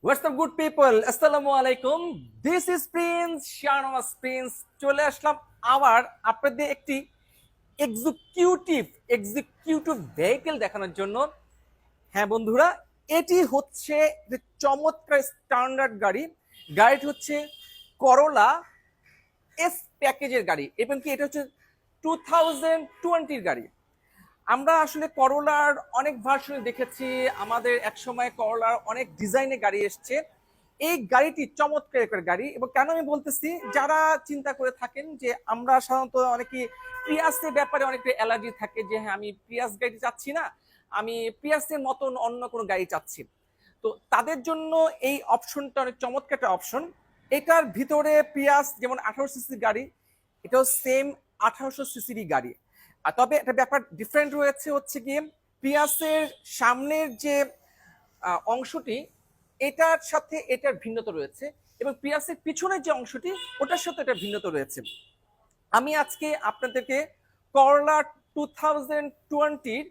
What's up good people, আসসালামু আলাইকুম। This is Prince Shahnawaz Prince. চলে আসলাম আবার আপনাদের একটি এক্সিকিউটিভ এক্সিকিউটিভ ভেহিকেল দেখানোর জন্য। হ্যাঁ বন্ধুরা, এটি হচ্ছে যে চমৎকার স্ট্যান্ডার্ড গাড়ি। গাড়িটি হচ্ছে করোলা এস প্যাকেজের গাড়ি এবং কি এটা হচ্ছে 2020 গাড়ি। আমরা আসলে করোলার অনেক ভার্সন দেখেছি, আমাদের একসময় করোলার অনেক ডিজাইনে গাড়ি এসছে। এই গাড়িটি চমৎকার একটা গাড়ি। এবং কেন আমি বলতেছি, যারা চিন্তা করে থাকেন যে আমরা সাধারণত অনেকে প্রিয়াসের ব্যাপারে অনেকটা অ্যালার্জি থাকে, যে হ্যাঁ আমি প্রিয়াস গাড়ি চাচ্ছি না, আমি প্রিয়াসের মতন অন্য কোনো গাড়ি চাচ্ছি, তো তাদের জন্য এই অপশনটা অনেক চমৎকার একটা অপশন। এটার ভিতরে প্রিয়াস যেমন 1800 সিসি গাড়ি, এটাও সেম 1800 সিসিরই গাড়ি। আর তবে একটা ব্যাপার ডিফারেন্ট রয়েছে, হচ্ছে গিয়ে প্রিয়াসের সামনের যে অংশটি, এটার সাথে এটার ভিন্নতা রয়েছে, এবং প্রিয়াসের পিছনের যে অংশটি, ওটার সাথে এটা ভিন্নতা রয়েছে। আমি আজকে আপনাদেরকে করলা 2020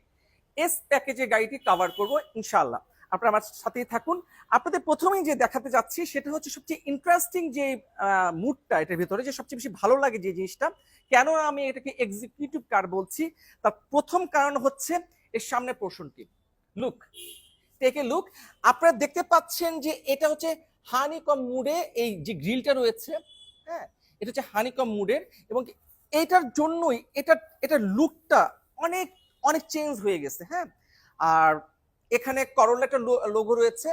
এস প্যাকেজের গাড়িটি কভার করব ইনশাআল্লাহ। আপনারা আমার সাথেই থাকুন। আপনাদের প্রথমেই যে দেখাতে যাচ্ছি সেটা হচ্ছে সবচেয়ে ইন্টারেস্টিং যে মুডটা, এটার ভিতরে যে সবচেয়ে বেশি ভালো লাগে যে জিনিসটা, কেন আমি এটাকে এক্সিকিউটিভ কার বলছি, তার প্রথম কারণ হচ্ছে এর সামনে পোর্শনটি। Look, take a look. আপনারা দেখতে পাচ্ছেন যে এটা হচ্ছে হানিকম মুডে, এই যে গ্রিলটা রয়েছে, হ্যাঁ, এটা হচ্ছে হানিকম মুডের। এবং এটার জন্যই এটার লুকটা অনেক অনেক চেঞ্জ হয়ে গেছে। হ্যাঁ, আর এখানে করলা একটা লোগো রয়েছে।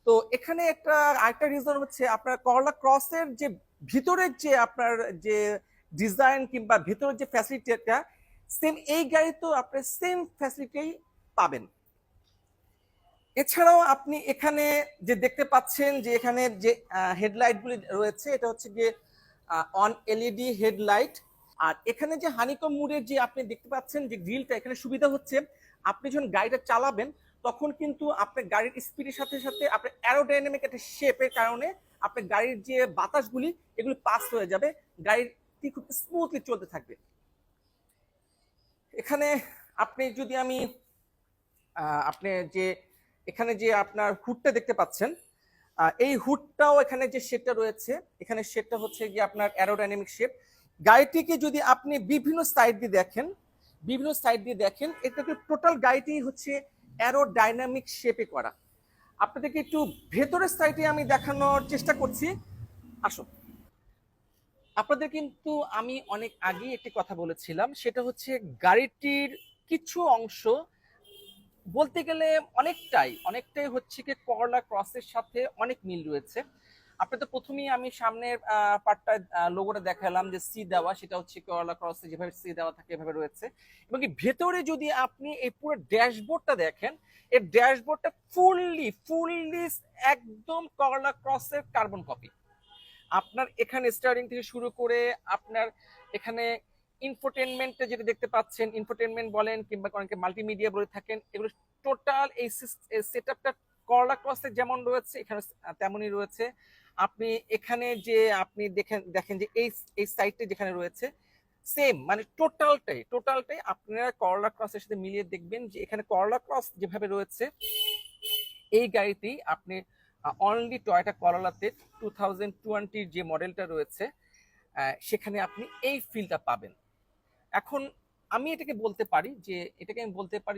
তো এখানে একটা আরেকটা রিজন হচ্ছে, আপনার করলা ক্রসের যে ভিতরের যে আপনার যে ডিজাইন কিংবা ভিতরের যে ফ্যাসিলিটিটা, সেম এই গাড়িতেও আপনি সেম ফ্যাসিলিটি পাবেন। এছাড়াও আপনি এখানে যে দেখতে পাচ্ছেন যে এখানে যে হেডলাইটগুলি রয়েছে, এটা হচ্ছে গিয়ে অন এলইডি হেডলাইট। আর এখানে যে হানিকম মুডের যে আপনি দেখতে পাচ্ছেন যে গ্রিলটা, এখানে সুবিধা হচ্ছে আপনি যখন গাড়িটা চালাবেন তখন কিন্তু আপনার গাড়ির স্পিডের সাথে সাথে আপনার অ্যারোডাইনামিক একটা শেপের কারণে আপনার গাড়ির যে বাতাসগুলি এগুলি পাস হয়ে যাবে, গাড়িটি খুব স্মুথলি চলতে থাকবে। এখানে আপনি যদি আমি আপনি যে এখানে যে আপনার হুডটা দেখতে পাচ্ছেন, এই হুডটাও এখানে যে শেপটা রয়েছে, এখানে শেপটা হচ্ছে গিয়ে আপনার অ্যারোডাইনামিক শেপ। গাড়িটিকে যদি আপনি বিভিন্ন সাইড দিয়ে দেখেন, এটা টোটাল গাড়িটি হচ্ছে অ্যারোডাইনামিক শেপে করা। আপনাদেরকে একটু ভেতরের সাইডে আমি দেখানোর চেষ্টা করছি, আসুন। আপনাদের কিন্তু আমি অনেক আগে একটি কথা বলেছিলাম, সেটা হচ্ছে গাড়িটির কিছু অংশ বলতে গেলে অনেকটাই অনেকটাই হচ্ছে কি করলা ক্রসের সাথে অনেক মিল রয়েছে। আপনি তো প্রথমেই আমি সামনের পার্টটা লোগোটা দেখালাম যে সি দেওয়া, সেটা হচ্ছে করলা ক্রসে যেভাবে সি দেওয়া থাকে এভাবে রয়েছে। এবং কি ভেতরে যদি আপনি এই পুরো ড্যাশবোর্ডটা দেখেন, এই ড্যাশবোর্ডটা ফুললি একদম করলা ক্রসের কার্বন কপি। আপনার এখানে স্টারিং থেকে শুরু করে আপনার এখানে ইনফোটেনমেন্টে যেটা দেখতে পাচ্ছেন, ইনফোটেনমেন্ট বলেন কিংবা অনেকে মাল্টিমিডিয়া বলে থাকেন, এগুলো টোটাল এই সেটআপটা করলা ক্রসে যেমন রয়েছে এখানে তেমনই রয়েছে। আপনি এখানে যে আপনি দেখেন যে এই সাইডটা যেখানে রয়েছে সেম, মানে টোটালটাই আপনারা করলা ক্রসের সাথে মিলিয়ে দেখবেন যে এখানে করলা ক্রস যেভাবে রয়েছে এই গাড়িতেই আপনি অনলি টয়োটা করোলাতে 2020 যে মডেলটা রয়েছে সেখানে আপনি এই ফিলটা পাবেন। এখন আমি বলতে পারি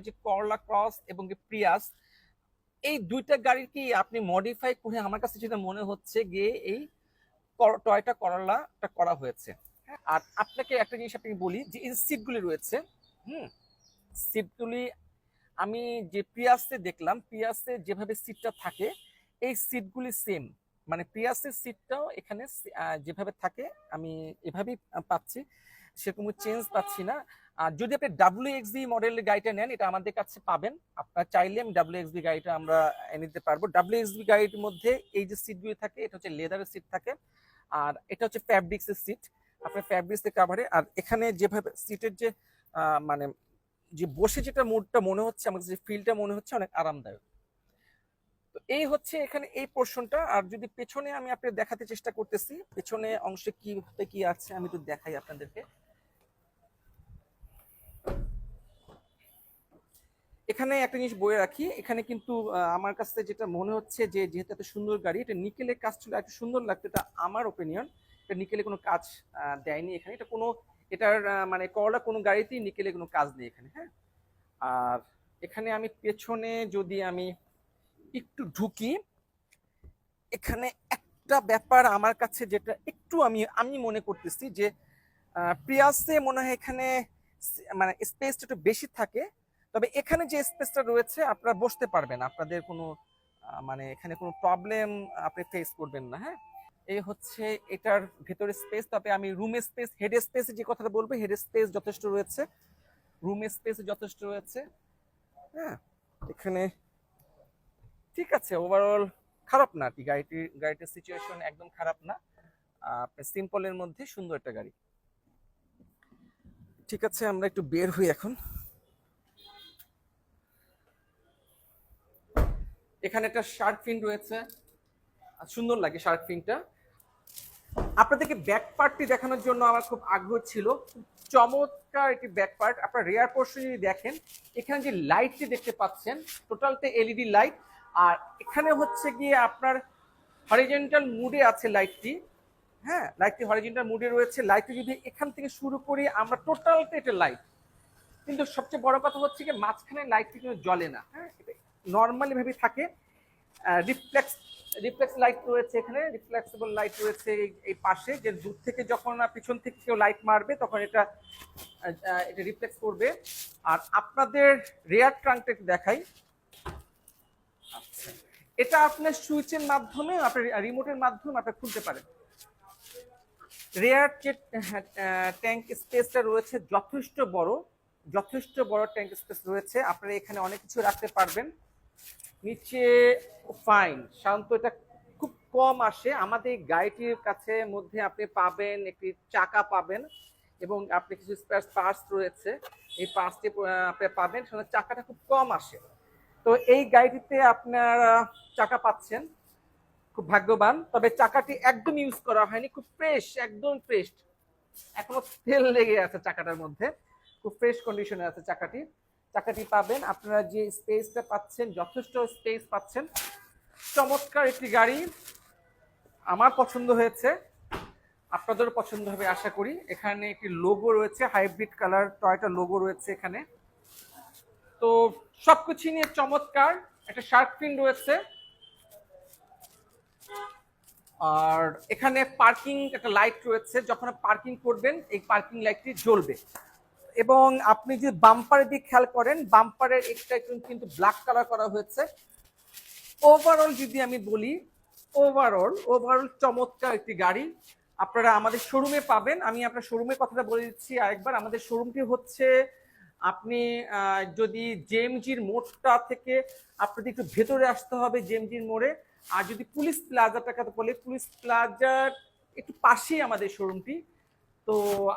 যে করলা ক্রস এবং প্রিয়াস, এই দুইটা গাড়ির কি আপনি মডিফাই করে আমার কাছে যেটা মনে হচ্ছে গিয়ে এই টয়োটা করোলাটা করা হয়েছে। হ্যাঁ, আর আপনাকে একটা জিনিস আপনাকে বলি যে এই সিটগুলি রয়েছে, হুম, সিটগুলি আমি যে প্রিয়াসে দেখলাম, প্রিয়াসে যেভাবে সিটটা থাকে এই সিটগুলি সেম, মানে প্রিয়াসের সিটটাও এখানে যেভাবে থাকে আমি এভাবেই পাচ্ছি, সেরকম চেঞ্জ পাচ্ছি না। আর যদি আপনি WXB মডেলের গাড়িটা নেন, এটা আমাদের কাছে পাবেন, আপনার চাইলে আমি WXB গাড়িটা আমরা এনে দিতে পারবো। WXB গাড়ির মধ্যে এই যে সিটগুলি থাকে, এটা হচ্ছে লেদারের সিট থাকে, আর এটা হচ্ছে ফ্যাব্রিক্সের সিট, আপনার ফ্যাব্রিক্সের কাভারে। আর এখানে যেভাবে সিটের যে মানে যে বসে যেটা মুডটা মনে হচ্ছে, আমার যে ফিলটা মনে হচ্ছে অনেক আরামদায়ক। তো এই হচ্ছে এখানে এই পোর্শনটা। আর যদি পেছনে আমি আপনাদের দেখাতে চেষ্টা করতেছি, পেছনে অংশে কি আছে আমি তো দেখাই আপনাদেরকে। এখানে একটা জিনিস বলে রাখি, এখানে কিন্তু আমার কাছে যেটা মনে হচ্ছে যে যেহেতু এত সুন্দর গাড়ি, এটা নিকেলের কাজ ছিল একটু সুন্দর লাগতো, এটা আমার ওপিনিয়ন। এটা নিকেলে কোনো কাজ দেয়নি এখানে, এটা কোনো এটার মানে করলা কোনো গাড়িতেই নিকেলে কোনো কাজ নেই এখানে, হ্যাঁ। আর এখানে আমি পেছনে যদি আমি একটু ঢুকি, এখানে একটা ব্যাপার আমার কাছে যেটা একটু আমি আমি মনে করতেছি যে প্রিয়াসে মনে হয় এখানে মানে স্পেসটা একটু বেশি থাকে, তবে এখানে যে স্পেসটা রয়েছে আপনারা বসতে পারবেন, আপনাদের কোনো মানে এখানে কোনো প্রবলেম আপনি ফেস করবেন না, হ্যাঁ। এই হচ্ছে এটার ভেতরে স্পেস। তবে আমি রুম স্পেস, হেড স্পেস যে কথাটা বলবো, হেড স্পেস যথেষ্ট রয়েছে, রুম স্পেস যথেষ্ট রয়েছে, হ্যাঁ। এখানে ঠিক আছে, ওভারঅল খারাপ না আর কি, গাড়িটির সিচুয়েশন একদম খারাপ না। সিম্পলের মধ্যে সুন্দর একটা গাড়ি। ঠিক আছে, আমরা একটু বের হই এখন। এখানে একটা শার্ক ফিন রয়েছে, সুন্দর লাগে শার্ক ফিনটা। আপনাদেরকে ব্যাক পার্টটি দেখানোর জন্য আমার খুব আগ্রহ ছিল, চমৎকার একটি ব্যাক পার্ট। আপনার রেয়ার পোর্শন যদি দেখেন, এখানে যে লাইটটি দেখতে পাচ্ছেন টোটালতে এলইডি লাইট, আর এখানে হচ্ছে গিয়ে আপনার হরিজেন্টাল মুডে আছে লাইটটি, হ্যাঁ, লাইটটি হরিজেন্টাল মুডে রয়েছে। লাইটটি যদি এখান থেকে শুরু করি আমরা, টোটালটা এটা লাইট, কিন্তু সবচেয়ে বড় কথা হচ্ছে কি মাঝখানে লাইটটি কিন্তু জ্বলে না, হ্যাঁ, নর্মালি ভাবে থাকে। রিফ্লেক্স রিফ্লেক্স লাইট রয়েছে এখানে, রিফ্লেক্সিবল লাইট রয়েছে এই পাশে, যে দূর থেকে যখন পিছন থেকে কেউ লাইট মারবে তখন এটা এটা রিফ্লেক্স করবে। আর আপনাদের রেয়ার ট্রাঙ্কটা একটু দেখাই। আচ্ছা, এটা আপনার সুইচের মাধ্যমে, আপনার রিমোটের মাধ্যমে আপনি খুলতে পারেন। রেয়ার যে ট্যাঙ্ক স্পেসটা রয়েছে যথেষ্ট বড় ট্যাঙ্ক স্পেস রয়েছে, আপনারা এখানে অনেক কিছু রাখতে পারবেন। নিচে ফাইন শান্ত, এটা খুব কম আসে আমাদের গাড়িটির কাছে। মধ্যে আপনি পাবেন একটি চাকা পাবেন, এবং আপনি কিছু স্পেয়ার পার্টস রয়েছে, এই পার্টসটি আপনি পাবেন, সেখানে চাকাটা খুব কম আসে। তো এই গাড়িটিতে আপনারা চাকা পাচ্ছেন, খুব ভাগ্যবান। তবে চাকাটি একদম ইউজ করা হয়নি, খুব ফ্রেশ, একদম ফ্রেশ, এখনো তেল লেগে আছে চাকাটার মধ্যে, খুব ফ্রেশ কন্ডিশনে আছে চাকাটি। চাকাটি পাবেন, আপনারা যে স্পেসটা পাচ্ছেন যথেষ্ট স্পেস পাচ্ছেন। চমৎকার একটি গাড়ি, আমার পছন্দ হয়েছে, আপনাদেরও পছন্দ হবে আশা করি। এখানে একটি লোগো রয়েছে, হাইব্রিড কালার টয়টা লোগো রয়েছে এখানে। তো সবকিছু নিয়ে চমৎকার। একটা শার্ক ফিন রয়েছে, আর এখানে পার্কিং একটা লাইট রয়েছে, যখন পার্কিং করবেন এই পার্কিং লাইটটি জ্বলবে। এবং আপনি যদি বাম্পারের দিক খেয়াল করেন, বাম্পারের একটা কিন্তু ব্ল্যাক কালার করা হয়েছে। ওভারঅল যদি আমি বলি, ওভারঅল চমৎকার একটি গাড়ি, আপনারা আমাদের শোরুমে পাবেন। আমি আপনার শোরুমের কথাটা বলে দিচ্ছি আরেকবার। আমাদের শোরুমটি হচ্ছে, আপনি যদি জেএমজির মোড়টা থেকে আপনাদের একটু ভেতরে আসতে হবে জেএমজির মোড়ে, আর যদি পুলিশ প্লাজাটার কথা বলে, পুলিশ প্লাজার একটু পাশেই আমাদের শোরুমটি। তো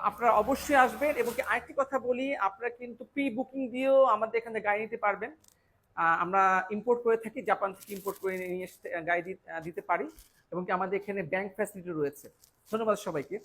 আপনারা অবশ্যই আসবেন। এবং কি আরেকটি কথা বলি, আপনারা কিন্তু প্রি বুকিং দিয়েও আমাদের এখানে গাড়ি নিতে পারবেন। আমরা ইম্পোর্ট করে থাকি, জাপান থেকে ইম্পোর্ট করে নিয়ে গাড়ি দিতে পারি, এবং কি আমাদের এখানে ব্যাংক ফ্যাসিলিটি রয়েছে। ধন্যবাদ সবাইকে।